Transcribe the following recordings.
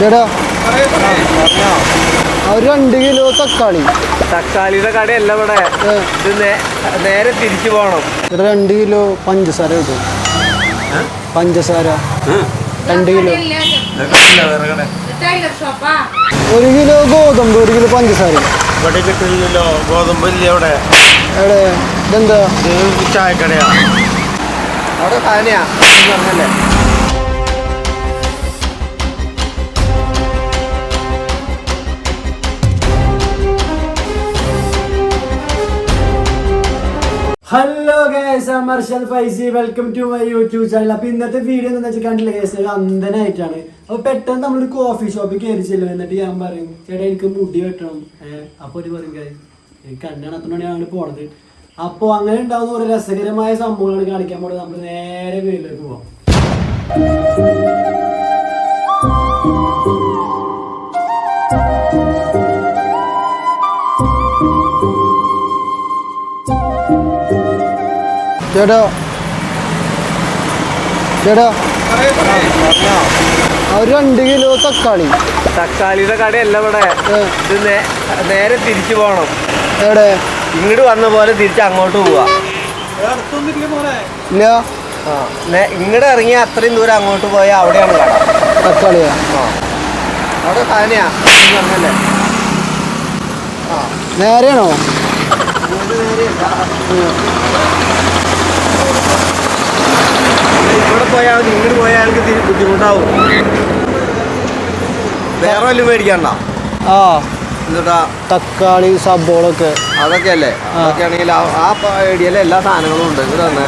ചേട്ടാ ഒരു 2 കിലോ തക്കാളി. തക്കാളിയുടെ കടയല്ല ഇവിടെ, ഇത് നേരെ തിരിച്ചു പോകണം. 2 കിലോ പഞ്ചസാര കിട്ടും. പഞ്ചസാര 2 കിലോ. 1 കിലോ ഗോതമ്പ്, 1 കിലോ പഞ്ചസാര. ഇവിടെ കിട്ടില്ലല്ലോ ഗോതമ്പ്. ഇല്ല ഇവിടെ. എവിടെ? ഇതെന്താ? ചായക്കടയാ. അവിടെ താനെയാ പറഞ്ഞല്ലേ. Hello guys, Amarshal Faizy, welcome to my YouTube channel. അപ്പൊ ഇന്നത്തെ വീഡിയോ എന്താ വെച്ചാൽ കണ്ടില്ല ഗൈസ്, ഒരു അന്ധനായിട്ടാണ്. അപ്പൊ പെട്ടെന്ന് നമ്മളൊരു കോഫി ഷോപ്പിൽ കയറി ചെല്ലും. എന്നിട്ട് ഞാൻ പറയും, ചേട്ടാ എനിക്ക് മുടി വെട്ടണം. അപ്പൊ ഒരു പറയും ഗൈസ്, എനിക്ക് കണ്ണാണത്തോണ്ടാണ് ഞങ്ങൾ പോണത്. അപ്പോൾ അങ്ങനെ ഉണ്ടാവുന്ന ഒരു രസകരമായ സംഭവങ്ങളാണ് കാണിക്കാൻ പോണത്. നമ്മൾ നേരെ വീട്ടിലേക്ക് പോവാം. ചേട്ടാ ചേട്ടാ ഒരു 2 കിലോ തക്കാളി. തക്കാളിയുടെ കടയല്ല ഇവിടെ, ഇത് നേരെ തിരിച്ചു പോകണം. എവിടെ? ഇങ്ങോട്ട് വന്ന പോലെ തിരിച്ച് അങ്ങോട്ട് പോവാ. ഇല്ല, ഇങ്ങോട്ട് ഇറങ്ങിയ അത്രയും ദൂരം അങ്ങോട്ട് പോയാൽ അവിടെയാണ് കട. തക്കാളിയാ? അവിടെ താനെയാ പറഞ്ഞല്ലേ. നേരെയാണോ? ഇവിടെ പോയാൽ മതി. ഇങ്ങോട്ട് പോയാൽ ആൾക്ക് ബുദ്ധിമുട്ടാവും. വേറെ വല്ലതും മേടിക്കണ്ട. ആ, എന്നിട്ടാ തക്കാളി, സബോളൊക്കെ അതൊക്കെ അല്ലേ. അതൊക്കെ ആണെങ്കിൽ ആ ഏരിയയിലെ എല്ലാ സാധനങ്ങളും ഉണ്ട്. ഇവിടെ തന്നെ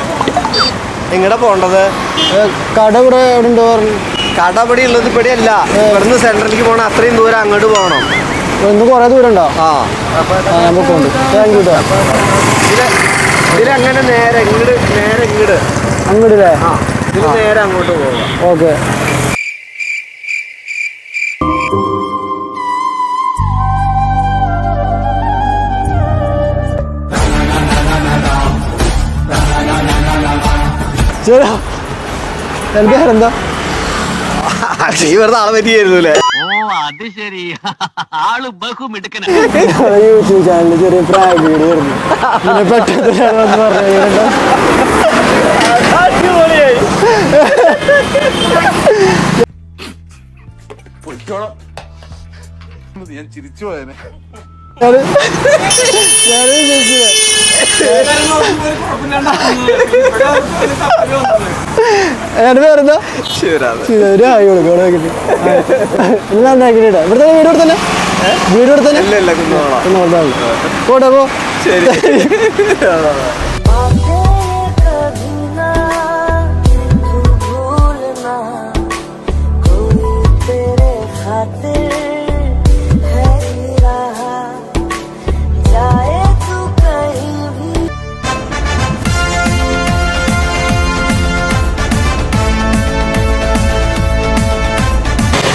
എങ്ങടെ പോണ്ടത്? കട ഇവിടെ എവിടെ ഉണ്ടോ പറഞ്ഞു? കട ഇവിടെ ഉള്ളത് ഇവിടെ അല്ല. ഇവിടുന്ന് സെൻട്രലിലേക്ക് പോകണം, അത്രയും ദൂരം അങ്ങോട്ട് പോകണം. ഇന്ന് കുറെ ദൂരം ഉണ്ടോ? നമുക്കുണ്ട്. Thank you. ഇതിലങ്ങനെ നേരെ ഇങ്ങോട്ട് അങ്ങോട്ടല്ലേ? ഇതിന് നേരെ അങ്ങോട്ട് പോകാം. ഓക്കെ. ചേട്ടാ എന്റെ പേരെന്താ? നീ വെറുതെ ആളെ പറ്റിയായിരുന്നല്ലേ? യൂട്യൂബ് ചാനലിൽ ചെറിയ പ്രായം വീഡിയോ വരുന്നു. പെട്ടെന്ന് പറഞ്ഞു ഞാൻ ചിരിച്ചു പോയനെ. എന്റെ പേരെന്താ? ആയി കൊടുക്കണം. നന്നാക്കിട്ടാ ഇവിടെ തന്നെ, വീട് തന്നെ, വീട് ഇവിടെ തന്നെ പോട്ടെ. പോ. ശരി.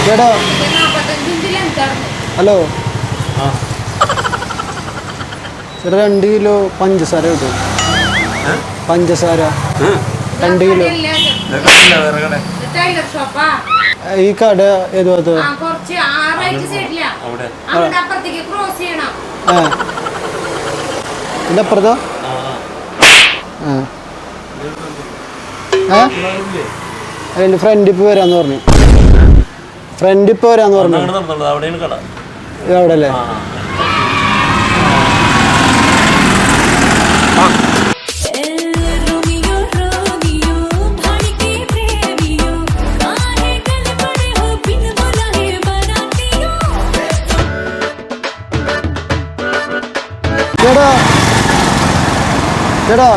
ചേട്ടാ ഹലോ, ചേട്ടാ 2 കിലോ പഞ്ചസാര കിട്ടും. പഞ്ചസാര 2 കിലോ. ഈ കട ഏത് ഭാഗത്ത്? ഇതിന്റെ അപ്പുറത്തോ? അതിന്റെ ഫ്രണ്ട് ഇപ്പൊ വരാന്ന് പറഞ്ഞു. ഫ്രണ്ട് ഇപ്പൊ വരാന്ന് പറഞ്ഞു. അവിടെ അല്ലേ? ചേട്ടാ ചേട്ടാ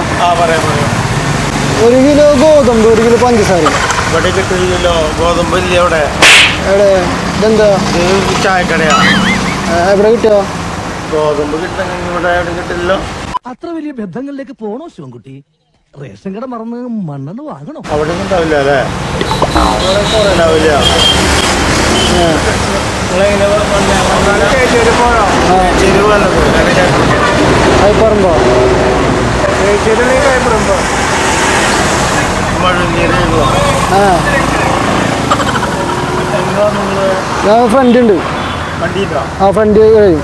1 കിലോ ഗോതമ്പ്, 1 കിലോ പഞ്ചസാര. ഇവിടെ കിട്ടില്ലല്ലോ ഗോതമ്പ്. ഇല്ല ഇവിടെ. എവിടെ? ഇതെന്താ? ചായക്കടയാ. എവിടെ കിട്ടുക? ഗോതമ്പ് കിട്ടണമെങ്കിൽ ഇവിടെ എവിടെ കിട്ടില്ലല്ലോ. അത്ര വലിയ ബന്ധങ്ങളിലേക്ക് പോണോ ശിവൻകുട്ടി? റേഷൻ കട മറന്ന് മണ്ണെണ്ണ വാങ്ങണോ? അവിടെ ഒന്നും ഉണ്ടാവില്ല അല്ലേ? ഉണ്ടാവില്ല. കൈപ്പറമ്പോ? ഞാൻ ഫ്രണ്ട് ഉണ്ട്. ആ ഫ്രണ്ട് കഴിയും.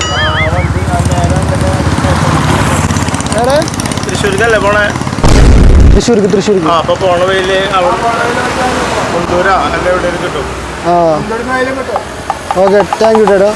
തൃശ്ശൂർക്കല്ലേ പോണേ? തൃശ്ശൂർക്ക്. അപ്പൊ പോണ വഴിയില് കൊണ്ടൂരാ അല്ല എവിടെയും കിട്ടും. ആ ഓക്കെ, താങ്ക് യു ചേട്ടാ.